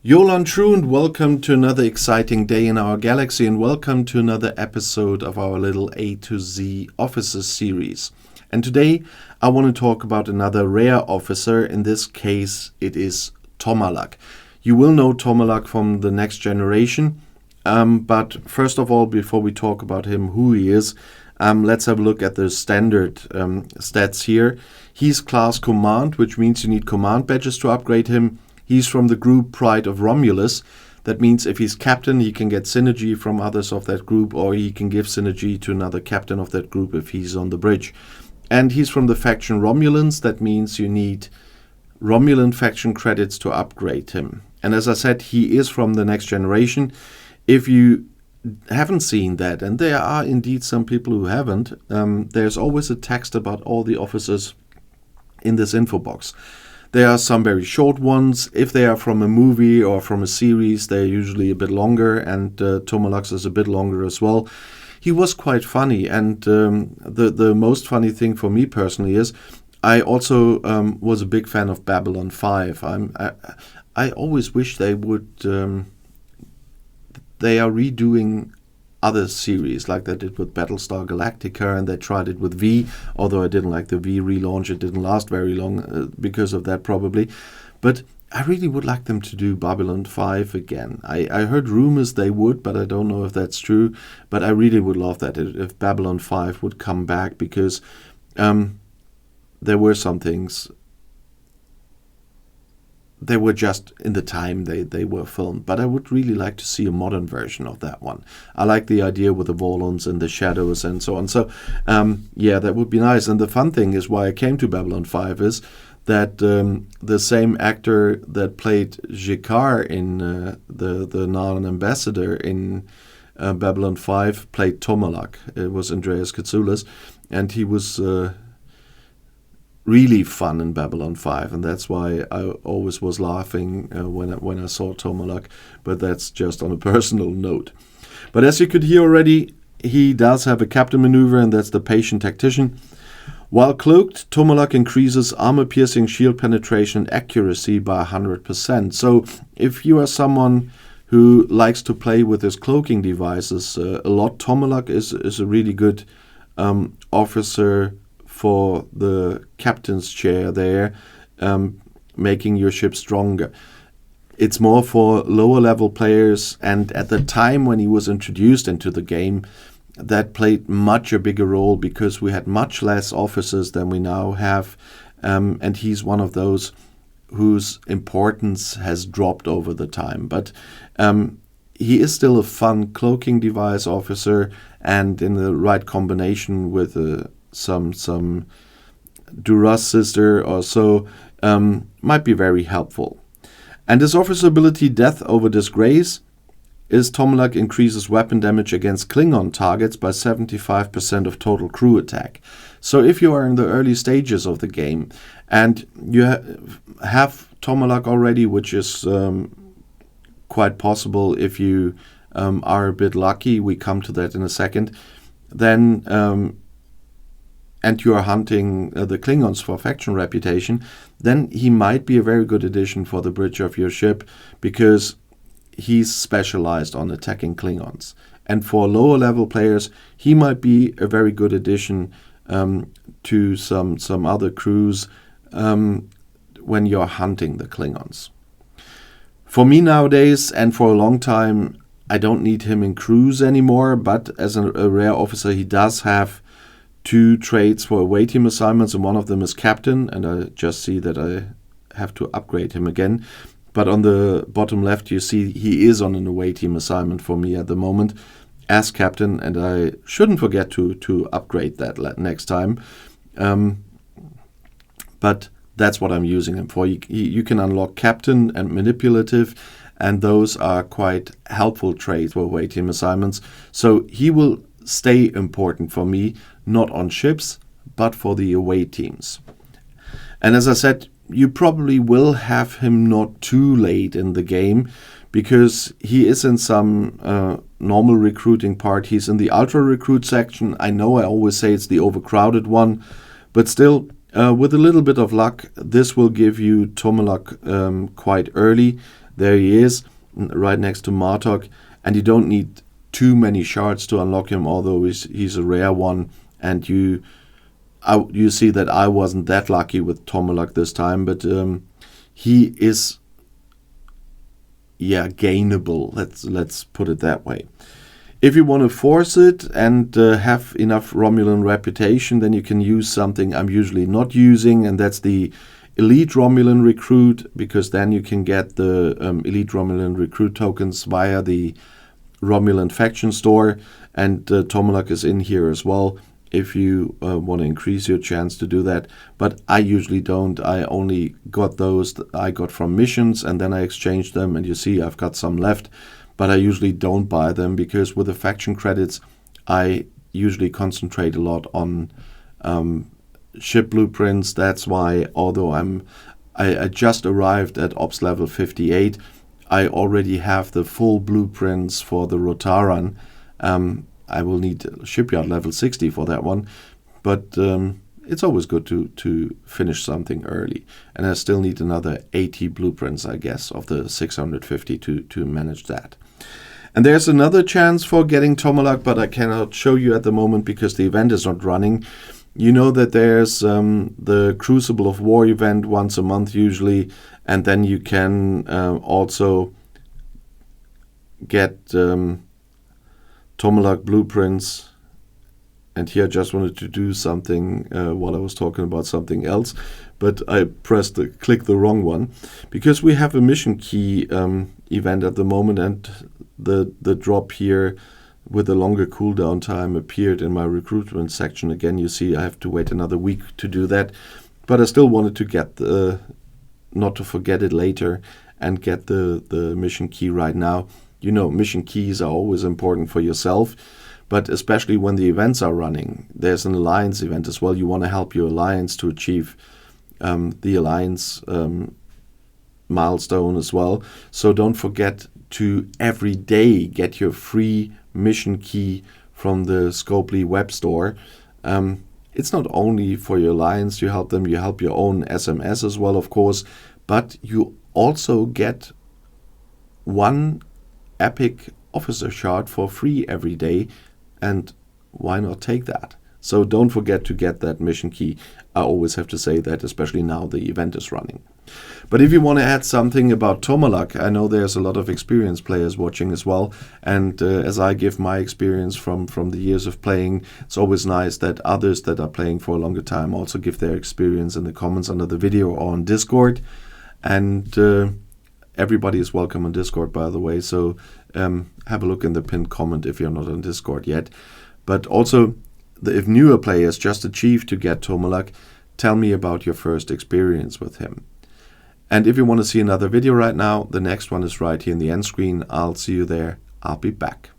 Yolan True, and welcome to another exciting day in our galaxy, and welcome to another episode of our little A to Z officers series. And today I want to talk about another rare officer. In this case it is Tomalak. You will know Tomalak from the Next Generation, but first of all, before we talk about him, who he is, let's have a look at the standard stats here. He's class command, which means you need command badges to upgrade him. He's from the group Pride of Romulus. That means if he's captain, he can get synergy from others of that group, or he can give synergy to another captain of that group if he's on the bridge. And he's from the faction Romulans. That means you need Romulan faction credits to upgrade him. And as I said, he is from the Next Generation. If you haven't seen that, and there are indeed some people who haven't, there's always a text about all the officers in this info box. There are some very short ones. If they are from a movie or from a series, they're usually a bit longer, and Tomalak's is a bit longer as well. He was quite funny, and the most funny thing for me personally is I also was a big fan of Babylon 5. I always wish they would... they are redoing other series like they did with Battlestar Galactica, and they tried it with V, although I didn't like the V relaunch. It didn't last very long because of that probably. But I really would like them to do Babylon 5 again. I heard rumors they would, but I don't know if that's true. But I really would love that if Babylon 5 would come back, because there were some things. They were just in the time they were filmed. But I would really like to see a modern version of that one. I like the idea with the Volons and the shadows and so on. So, yeah, that would be nice. And the fun thing is why I came to Babylon 5 is that the same actor that played Jekar in the Narn Ambassador in Babylon 5 played Tomalak. It was Andreas Katsoulas. And he was... really fun in Babylon 5, and that's why I always was laughing when I saw Tomalak, but that's just on a personal note. But as you could hear already, he does have a captain maneuver, and that's the patient tactician. While cloaked, Tomalak increases armor-piercing shield penetration and accuracy by 100%. So if you are someone who likes to play with his cloaking devices a lot, Tomalak is a really good officer for the captain's chair there, making your ship stronger. It's more for lower level players, and at the time when he was introduced into the game, that played much a bigger role because we had much less officers than we now have, and he's one of those whose importance has dropped over the time. But he is still a fun cloaking device officer, and in the right combination with some Duras sister or so, might be very helpful. And his officer ability Death Over Disgrace is Tomalak increases weapon damage against Klingon targets by 75% of total crew attack. So if you are in the early stages of the game and you have Tomalak already, which is quite possible if you are a bit lucky, we come to that in a second, then and you are hunting the Klingons for faction reputation, then he might be a very good addition for the bridge of your ship, because he's specialized on attacking Klingons. And for lower level players, he might be a very good addition to some other crews when you're hunting the Klingons. For me nowadays, and for a long time, I don't need him in crews anymore, but as a rare officer, he does have 2 traits for away team assignments, and one of them is captain, and I just see that I have to upgrade him again. But on the bottom left you see he is on an away team assignment for me at the moment as captain, and I shouldn't forget to upgrade that next time. But that's what I'm using him for. You can unlock captain and manipulative, and those are quite helpful traits for away team assignments. So he will stay important for me, not on ships, but for the away teams. And as I said, you probably will have him not too late in the game, because he is in some normal recruiting part. He's in the ultra recruit section. I know I always say it's the overcrowded one, but still, with a little bit of luck, this will give you Tomalak quite early. There he is, right next to Marc, and you don't need too many shards to unlock him, although he's a rare one, and you see that I wasn't that lucky with Tomalak this time, but he is, yeah, gainable. Let's put it that way. If you want to force it and have enough Romulan reputation, then you can use something I'm usually not using, and that's the Elite Romulan Recruit, because then you can get the Elite Romulan Recruit tokens via the Romulan faction store, and Tomalak is in here as well if you want to increase your chance to do that. But I usually don't. I only got those that I got from missions, and then I exchanged them, and you see I've got some left, but I usually don't buy them, because with the faction credits I usually concentrate a lot on ship blueprints. That's why, although I just arrived at Ops level 58, I already have the full blueprints for the Rotaran. I will need shipyard level 60 for that one, but it's always good to finish something early. And I still need another 80 blueprints, I guess, of the 650 to manage that. And there's another chance for getting Tomalak, but I cannot show you at the moment because the event is not running. You know that there's the Crucible of War event once a month usually, and then you can also get Tomalak blueprints. And here I just wanted to do something while I was talking about something else, but I clicked the wrong one, because we have a mission key event at the moment, and the drop here with a longer cooldown time appeared in my recruitment section. Again, you see I have to wait another week to do that, but I still wanted to get not to forget it later and get the mission key right now. You know, mission keys are always important for yourself, but especially when the events are running. There's an alliance event as well. You want to help your alliance to achieve the alliance milestone as well. So don't forget to every day get your free mission key from the Scopely web store. It's not only for your alliance you help them, you help your own SMS as well, of course, but you also get one epic officer shard for free every day, and why not take that? So don't forget to get that mission key. I always have to say that, especially now the event is running. But if you want to add something about Tomalak, I know there's a lot of experienced players watching as well, and as I give my experience from the years of playing, it's always nice that others that are playing for a longer time also give their experience in the comments under the video or on Discord. And everybody is welcome on Discord, by the way, so have a look in the pinned comment if you're not on Discord yet. But also, if newer players just achieved to get Tomalak, tell me about your first experience with him. And if you want to see another video right now, the next one is right here in the end screen. I'll see you there. I'll be back.